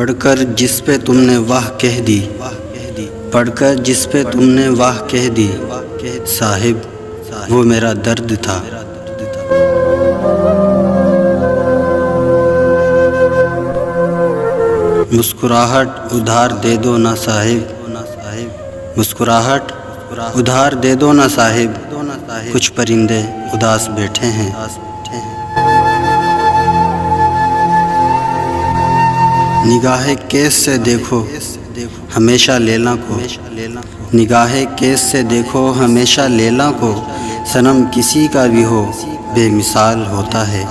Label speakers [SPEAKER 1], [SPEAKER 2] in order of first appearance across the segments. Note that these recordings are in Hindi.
[SPEAKER 1] पढ़कर जिस पे तुमने वाह कह दी, पढ़कर जिस पे तुमने वाह कह दी, साहिब वो मेरा दर्द था। मुस्कुराहट उधार दे दो ना साहिब, मुस्कुराहट उधार दे दो ना साहिब, कुछ परिंदे उदास बैठे हैं। निगाहे केस से देखो हमेशा लैला को, निगाहे केस से देखो हमेशा लैला को, सनम किसी का भी हो बेमिसाल होता है।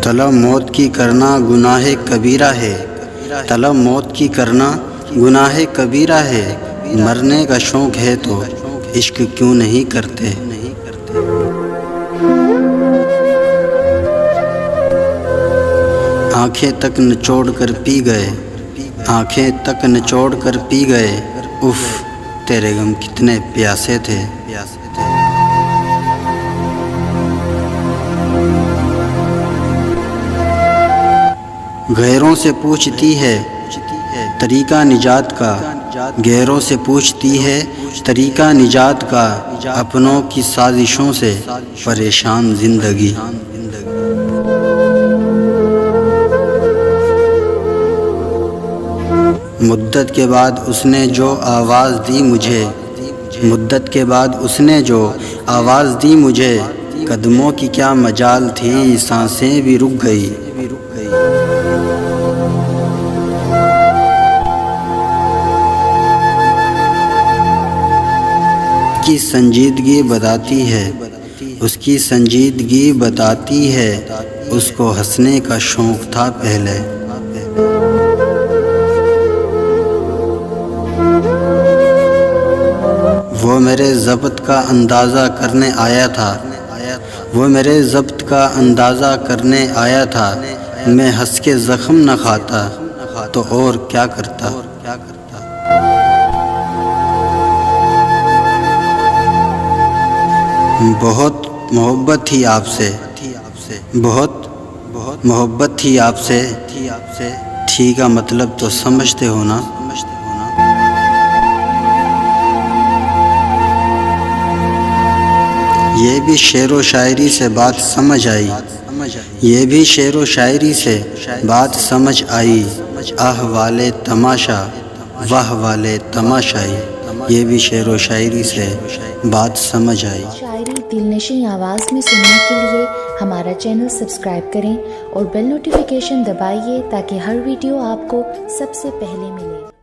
[SPEAKER 1] तलब मौत की करना गुनाहे कबीरा है, तलब मौत की करना गुनाहे कबीरा है, मरने का शौक़ है तो इश्क क्यों नहीं करते। आँखें तक निचोड़ कर पी गए, आँखें तक निचोड़ कर पी गए, उफ़ तेरे गम कितने प्यासे थे। गैरों से पूछती है तरीका निजात का, गैरों से पूछती है तरीका निजात का, अपनों की साजिशों से परेशान जिंदगी। मुद्दत के बाद उसने जो आवाज़ दी मुझे, मुद्दत के बाद उसने जो आवाज़ दी मुझे, कदमों की क्या मजाल थी सांसें भी रुक गई। उसकी संजीदगी बताती है, उसकी संजीदगी बताती है, उसको हंसने का शौक़ था पहले। वो मेरे ज़ब्त का अंदाज़ा करने आया था, वो मेरे ज़ब्त का अंदाज़ा करने आया था, मैं हंस के ज़ख्म न खाता तो और क्या करता। बहुत मोहब्बत थी आपसे, बहुत मोहब्बत थी आपसे, थी का मतलब तो समझते हो ना। ये भी शेर व शायरी से बात समझ आई, ये भी शेर व शायरी से बात समझ आई, आह वाले तमाशा वाह वाले तमाशाई, ये भी शेर व शायरी से बात समझ आई।
[SPEAKER 2] शायरी दिलनशी आवाज़ में सुनने के लिए हमारा चैनल सब्सक्राइब करें और बेल नोटिफिकेशन दबाइए ताकि हर वीडियो आपको सबसे पहले मिले।